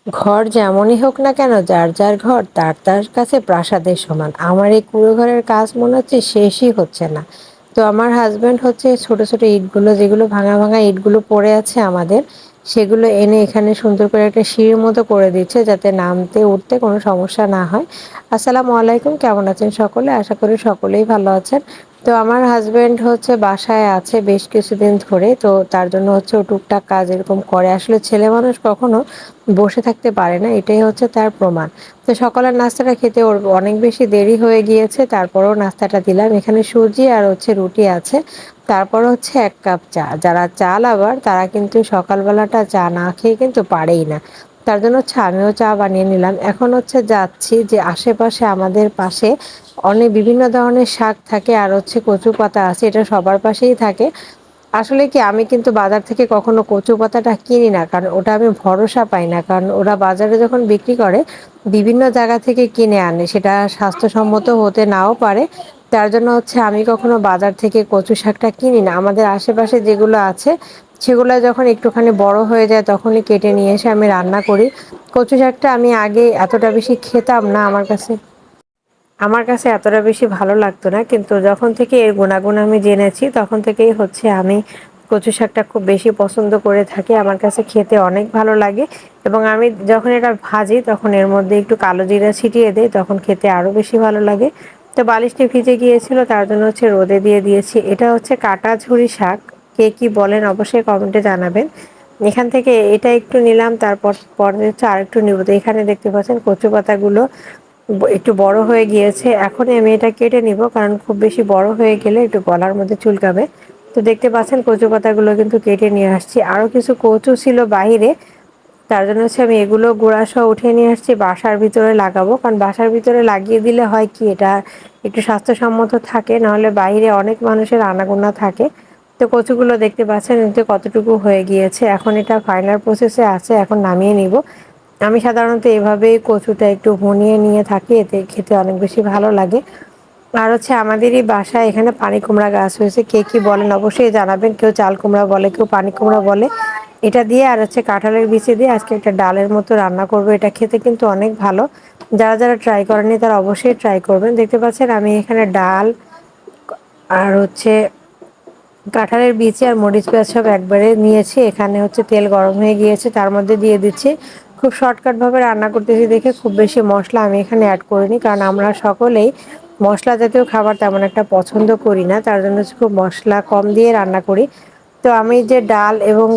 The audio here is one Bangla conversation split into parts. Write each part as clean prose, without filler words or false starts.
ঘর যেমনই হোক না কেন, যার যার ঘর তার তার কাছে প্রাসাদের সমান। আমার এই কুঁড়ো ঘরের কাজ মনে হচ্ছে শেষই হচ্ছে না। তো আমার হাজবেন্ড হচ্ছে ছোট ছোট ইটগুলো, যেগুলো ভাঙা ভাঙা ইটগুলো পড়ে আছে আমাদের, সেগুলো এনে এখানে সুন্দর করে একটা সিঁড়ির মতো করে দিচ্ছে, যাতে নামতে উঠতে কোনো সমস্যা না হয়। আসসালামু আলাইকুম, কেমন আছেন সকলে? আশা করি সকলেই ভালো আছেন। তো আমার হাজবেন্ড হচ্ছে বাসায় আছে বেশ কিছুদিন ধরে, তো তার জন্য হচ্ছে ও টুকটাক কাজ এরকম করে। আসলে ছেলে মানুষ কখনো বসে থাকতে পারে না, এটাই হচ্ছে তার প্রমাণ। তো সকালের নাস্তাটা খেতে ওর অনেক বেশি দেরি হয়ে গিয়েছে, তারপরও নাস্তাটা দিলাম। এখানে সুজি আর হচ্ছে রুটি আছে, তারপর হচ্ছে 1 কাপ চা। যারা চা লাভার তারা কিন্তু সকালবেলাটা চা না খেয়ে কিন্তু পারেই না। তার জন্য হচ্ছে আমিও চা বানিয়ে নিলাম। এখন হচ্ছে যাচ্ছি যে আশেপাশে আমাদের পাশে অনেক বিভিন্ন ধরনের শাক থাকে আর হচ্ছে কচু পাতা আছে, এটা সবার পাশেই থাকে। আসলে কি, আমি কিন্তু বাজার থেকে কখনো কচু পাতাটা কিনি না, কারণ ওটা আমি ভরসা পাই না। কারণ ওরা বাজারে যখন বিক্রি করে বিভিন্ন জায়গা থেকে কিনে আনে, সেটা স্বাস্থ্যসম্মত হতে নাও পারে। তার জন্য হচ্ছে আমি কখনো বাজার থেকে কচু শাকটা কিনি না। আমাদের আশেপাশে যেগুলো আছে সেগুলো যখন একটুখানি বড় হয়ে যায় তখনই কেটে নিয়ে এসে আমি রান্না করি। কচু শাকটা আমি আগে এতটা বেশি খেতাম না, আমার কাছে এতটা বেশি ভালো লাগতো না, কিন্তু যখন থেকে এর গুণাগুণ আমি জেনেছি তখন থেকেই হচ্ছে আমি কচু শাকটা খুব বেশি পছন্দ করে থাকি। আমার কাছে খেতে অনেক ভালো লাগে, এবং আমি যখন এটা ভাজি তখন এর মধ্যে একটু কালো জিরা ছিটিয়ে দিই, তখন খেতে আরও বেশি ভালো লাগে। তো বালিশটি ভিজে গিয়েছিল, তার জন্য হচ্ছে রোদে দিয়ে দিয়েছি। এটা হচ্ছে কাটা ঝুরি শাক, কে কি বলেন অবশ্যই কমেন্টে জানাবেন। এখান থেকে এটা একটু নিলাম, তারপর পরে হচ্ছে আরেকটু নিব। তো এখানে দেখতে পাচ্ছেন কচু পাতাগুলো একটু বড় হয়ে গিয়েছে, এখনই আমি এটা কেটে নিব, কারণ খুব বেশি বড় হয়ে গেলে একটু গলার মধ্যে চুলকাবে। তো দেখতে পাচ্ছেন কচু পাতাগুলো কিন্তু কেটে নিয়ে আসছি। আরও কিছু কচু ছিল বাহিরে, তার জন্য হচ্ছে আমি এগুলো গোড়া সহ উঠিয়ে নিয়ে আসছি, বাসার ভিতরে লাগাবো। কারণ বাসার ভিতরে লাগিয়ে দিলে হয় কি, এটা একটু স্বাস্থ্যসম্মত থাকে, নাহলে বাইরে অনেক মানুষের আনাগোনা থাকে। তো কচুগুলো দেখতে পাচ্ছেন এতে কতটুকু হয়ে গিয়েছে। এখন এটা ফাইনাল প্রসেসে আছে, এখন নামিয়ে নিব। আমি সাধারণত এভাবেই কচুটা একটু ভুনিয়ে নিয়ে থাকি, এতে খেতে অনেক বেশি ভালো লাগে। আর হচ্ছে আমাদেরই বাসায় এখানে পানি কুমড়া গাছ হয়েছে, কে কি বলেন অবশ্যই জানাবেন। কেউ চাল কুমড়া বলে, কেউ পানি কুমড়া বলে। এটা দিয়ে আর হচ্ছে কাঁঠালের বিচি দিয়ে আজকে একটা ডালের মতো রান্না করব। এটা খেতে কিন্তু অনেক ভালো। যারা যারা ট্রাই করেনি তারা অবশ্যই ট্রাই করবেন। দেখতে পাচ্ছেন আমি এখানে ডাল আর হচ্ছে কাঁঠালের বিচি আর মরিচ পেঁয়াজ সব একবারে নিয়েছি। এখানে হচ্ছে তেল গরম হয়ে গিয়েছে, তার মধ্যে দিয়ে দিচ্ছি। খুব শর্টকাটভাবে রান্না করতেছি দেখে খুব বেশি মশলা আমি এখানে অ্যাড করিনি, কারণ আমরা সকলেই মশলা জাতীয় খাবার তেমন একটা পছন্দ করি না, তার জন্য হচ্ছে খুব মশলা কম দিয়ে রান্না করি। তো আমি যে ডাল এবং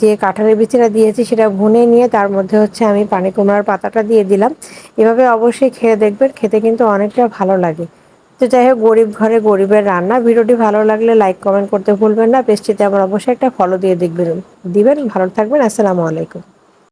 যে কাঁঠালের বিচিটা দিয়েছি সেটা ভুনে নিয়ে তার মধ্যে হচ্ছে আমি পানি কুমড়ার পাতাটা দিয়ে দিলাম। এভাবে অবশ্যই খেয়ে দেখবেন, খেতে কিন্তু অনেকটা ভালো লাগে। তো যাই হোক, গরিব ঘরে গরিবের রান্না। ভিডিওটি ভালো লাগলে লাইক কমেন্ট করতে ভুলবেন না। পেজটিতে আবার অবশ্যই একটা ফলো দিয়ে দিবেন। ভালো থাকবেন। আসসালামু আলাইকুম।